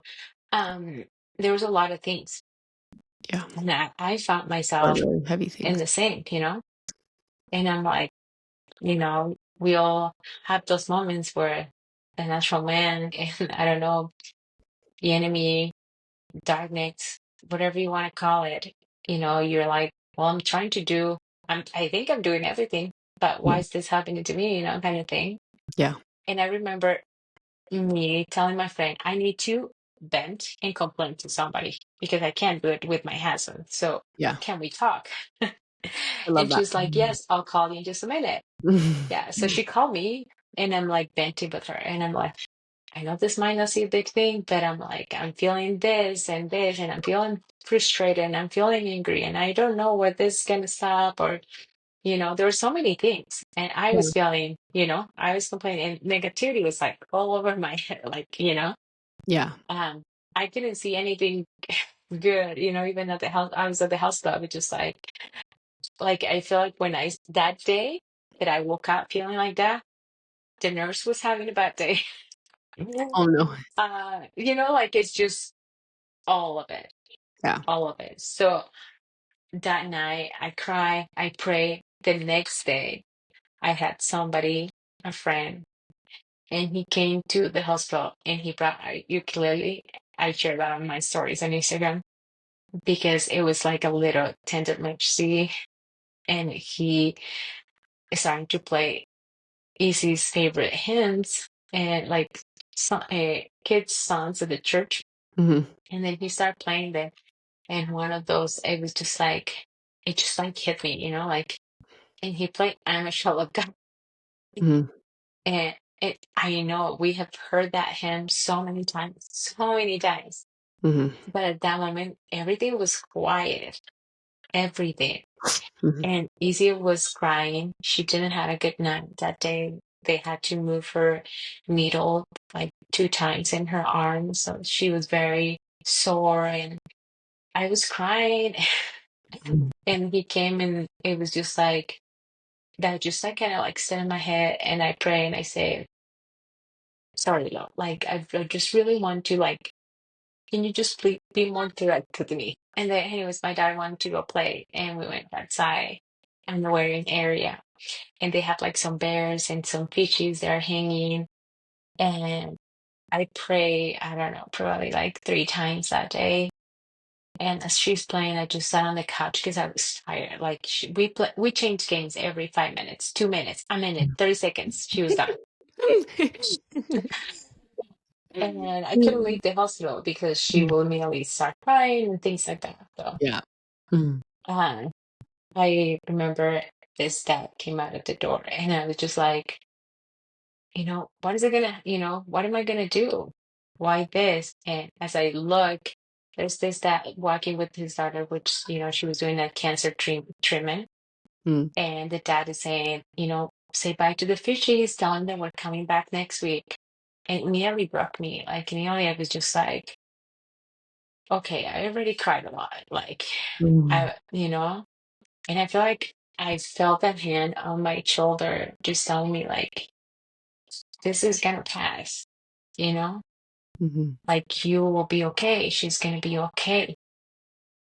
um, there was a lot of things, yeah. and I found A lot of myself really heavy in things. the sink. And I'm like, we all have those moments where the natural man and I don't know, the enemy, darkness, whatever you want to call it, you're like, well, I think I'm doing everything, but Yeah. why is this happening to me, kind of thing. Yeah. And I remember me telling my friend, I need to vent and complain to somebody because I can't do it with my husband. So Yeah. can we talk? I love And that. she's like, yes, I'll call you in just a minute. Yeah. So she called me and I'm like venting with her. And I'm like, I know this might not seem a big thing, but I'm like, I'm feeling this, and I'm feeling frustrated, and I'm feeling angry, and I don't know where this is going to stop. Or, there were so many things. And I Yeah. was feeling, I was complaining, and negativity was like all over my head. Like, Yeah. um, I couldn't see anything good, even at the house. I was at the house club, it's just like I feel like that day that I woke up feeling like that, the nurse was having a bad day. Oh no. Like it's just all of it, Yeah. all of it. So that night I cry, I pray. The next day I had somebody, a friend, and he came to the hospital and he brought a ukulele. I shared that on my stories on Instagram because it was like a little tender mercy, and he started to play Easy's favorite hymns and like kids' songs at the church. Mm-hmm. And then he started playing them, and one of those, it was just like, it just like hit me, like, and he played I'm a Shell of God. Mm-hmm. And I know we have heard that hymn so many times. Mm-hmm. But at that moment, everything was quiet, everything. Mm-hmm. And Izzy was crying. She didn't have a good night that day. They had to move her needle like 2 times in her arm. So she was very sore, and I was crying. And he came, and it was just like that, just like kind of like sit in my head, and I pray and I say, sorry, Lord, like I just really want to, like, can you just please be more direct with me? And then anyways, my dad wanted to go play, and we went outside in the wearing area, and they have like some bears and some fishies that are hanging. And I pray, I don't know, probably like 3 times that day. And as she's playing, I just sat on the couch because I was tired. Like we changed games every 5 minutes, 2 minutes, a minute, 30 seconds. She was done. And I couldn't leave the hospital because she will immediately start crying and things like that. So Yeah. Mm-hmm. uh, I remember this dad came out of the door, and I was just like, what is it gonna, what am I gonna do? Why this? And as I look, there's this dad walking with his daughter, which, she was doing a cancer treatment. And the dad is saying, say bye to the fishies, tell them that we're coming back next week. And it nearly broke me. Like, nearly, I was just like, okay, I already cried a lot. Like, Mm-hmm. and I feel like I felt that hand on my shoulder just telling me, like, this is gonna pass, you know? Mm-hmm. Like, you will be okay. She's gonna be okay.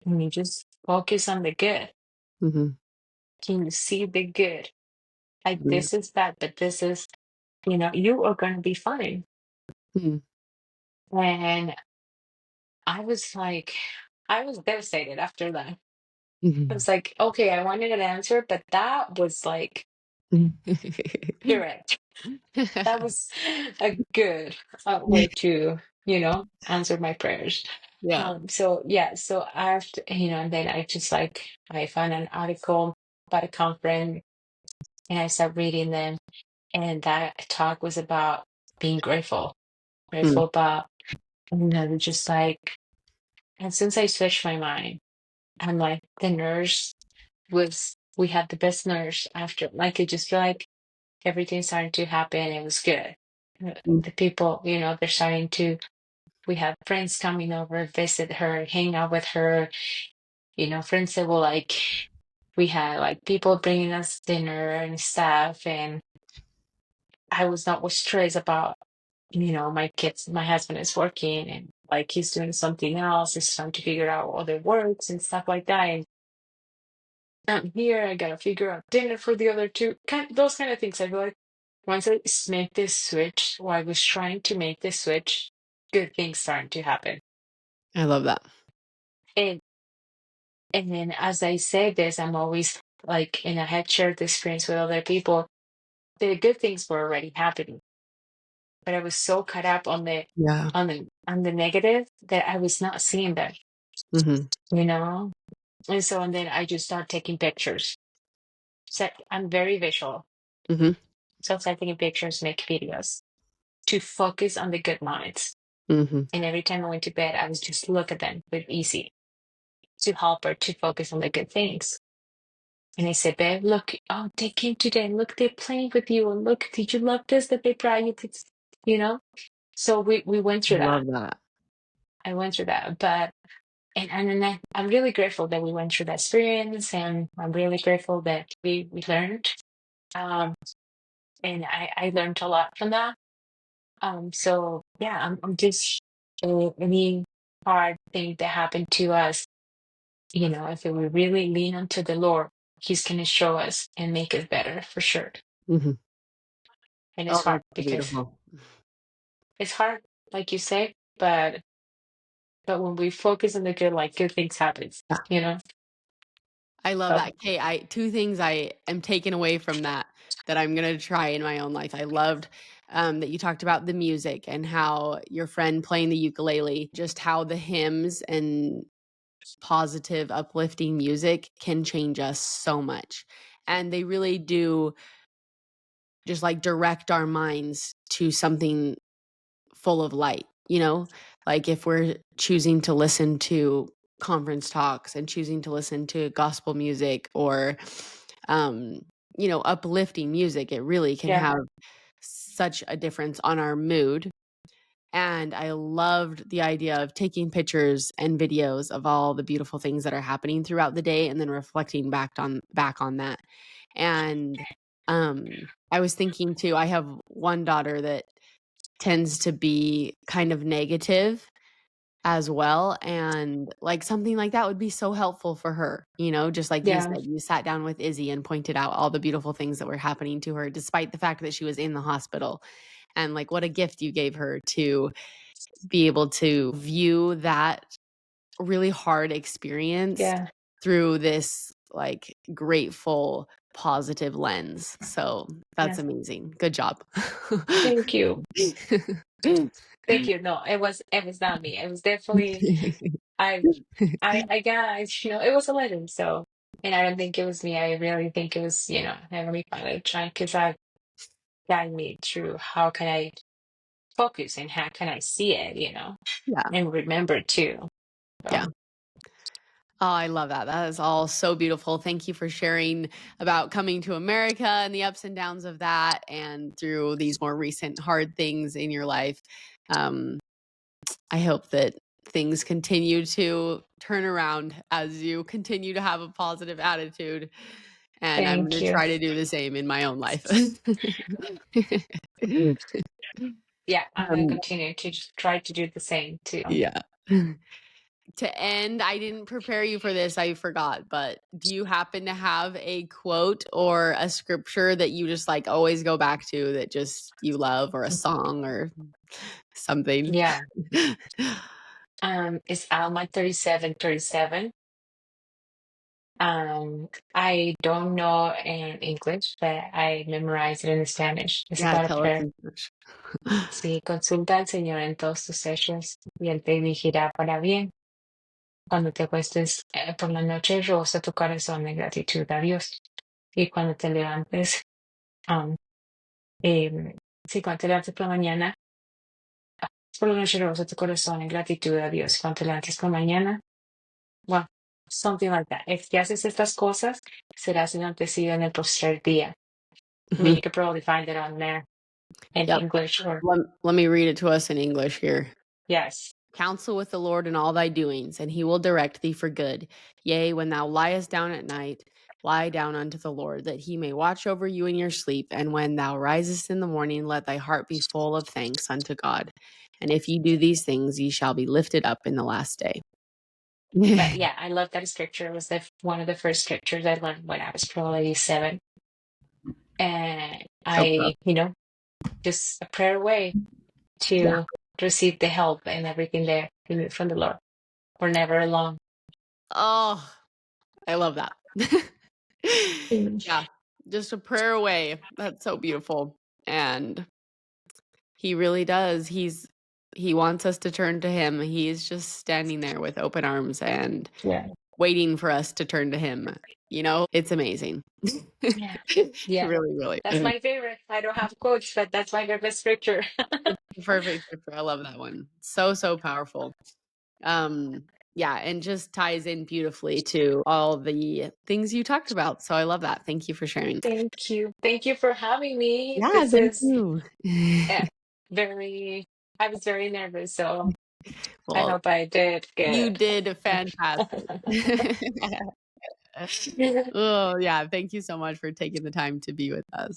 And you just focus on the good. Mm-hmm. Can you see the good? Like, this is bad, but this is, you are gonna be fine. Mm-hmm. And I was like, I was devastated after that. I was like, okay, I wanted an answer, but that was like direct. That was a good way to, answer my prayers. Yeah. So yeah, so after, and then I just like, I found an article about a conference, and I started reading them, and that talk was about being grateful, Mm. grateful about, just like, and since I switched my mind, I'm like, the nurse we had the best nurse after, like, I just feel like everything started to happen. It was good. Mm. The people, they're starting to, we have friends coming over, visit her, hang out with her, friends that will, like, we had like people bringing us dinner and stuff. And I was not was stressed about, my kids. My husband is working, and like he's doing something else. He's trying to figure out other works and stuff like that. And I'm here, I gotta figure out dinner for the other two. Those kind of things. I feel like once I make this switch, or I was trying to make this switch, good things starting to happen. I love that. And then as I say this, I'm always like, and I had shared this experience with other people, the good things were already happening. But I was so caught up on the Yeah. on the negative that I was not seeing them, Mm-hmm. you know? And then I just start taking pictures. So I'm very visual. Mm-hmm. So I start taking pictures, make videos to focus on the good moments. Mm-hmm. And every time I went to bed, I was just look at them with easy to help her to focus on the good things. And I said, babe, look, oh, they came today. Look, they're playing with you. And look, did you love this that they brought you? You know? So we went through that. Love that. I went through that. But, and then I'm really grateful that we went through that experience. And I'm really grateful that we learned. And I learned a lot from that. So yeah, I'm just any hard thing that happened to us, if we really lean onto the Lord, He's gonna show us and make us better for sure. Mhm. And it's Oh, hard that's so because beautiful. it's hard, like you say, but when we focus on the good, like good things happens, Yeah. you know. I love So that. Okay, two things I am taking away from that I'm gonna try in my own life. I loved that you talked about the music and how your friend playing the ukulele, just how the hymns and positive, uplifting music can change us so much. And they really do just like direct our minds to something full of light, like if we're choosing to listen to conference talks and choosing to listen to gospel music or uplifting music, it really can yeah, have such a difference on our mood. And I loved the idea of taking pictures and videos of all the beautiful things that are happening throughout the day and then reflecting back on that. And I was thinking too, I have one daughter that tends to be kind of negative as well, and, like, something like that would be so helpful for her, just like you yeah, said, you sat down with Izzy and pointed out all the beautiful things that were happening to her despite the fact that she was in the hospital, and, like, what a gift you gave her to be able to view that really hard experience yeah. through this, like, grateful, positive lens, so Yeah. that's amazing. Good job. Thank you. Thank you. No, it was not me. It was definitely I I guess, it was a legend, so and I don't think it was me. I really think it was, Heavenly Father trying to guide me through how can I focus and how can I see it, Yeah, and remember too. yeah. So Oh, I love that. That is all so beautiful. Thank you for sharing about coming to America and the ups and downs of that and through these more recent hard things in your life. Um, I hope that things continue to turn around as you continue to have a positive attitude. And I'm thank going to you. try to do the same in my own life. Yeah, I'm gonna um, continue to just try to do the same too. yeah. To end, I didn't prepare you for this, I forgot, but do you happen to have a quote or a scripture that you just, like, always go back to that just you love, or a song or something? Yeah. It's Alma 37:37. I don't know in English, but I memorized it in Spanish. It's Yeah, about a tell us prayer. in English. Sí, consulta al Señor en todos tus hechos y Él te dirigirá para bien. Cuando te acuestes por la noche, rebosa tu corazón de gratitud a Dios. Y cuando te levantes, um, em, sí, cuando te levantes por la mañana, por la noche rebosa tu corazón en gratitud a Dios. Cuando te levantes por la mañana, well, something like that. If que haces estas cosas, serás enaltecido en el postrer día. I mean, Mhm. you could probably find it on there in Yep. English or Let me read it to us in English here. yes. Counsel with the Lord in all thy doings, and he will direct thee for good. Yea, when thou liest down at night, lie down unto the Lord, that he may watch over you in your sleep. And when thou risest in the morning, let thy heart be full of thanks unto God. And if ye do these things, ye shall be lifted up in the last day. But yeah, I love that scripture. It was one of the first scriptures I learned when I was probably 7. And So I, just a prayer away yeah. to receive the help and everything there from the Lord. We're never alone. Oh, I love that. Mm. Yeah, just a prayer away. That's so beautiful. And he really does. He wants us to turn to him. He's just standing there with open arms and Yeah. waiting for us to turn to him. It's amazing. Yeah. Yeah. Really, really. That's my favorite. I don't have quotes, but that's my favorite scripture. It's the perfect scripture. I love that one. So, so powerful. Yeah, and just ties in beautifully to all the things you talked about. So I love that. Thank you for sharing. Thank you. Thank you for having me. Yeah, This thank is you. uh, very, I was very nervous, so I Well, hope I did you good. did fantastic. Oh, yeah. Thank you so much for taking the time to be with us.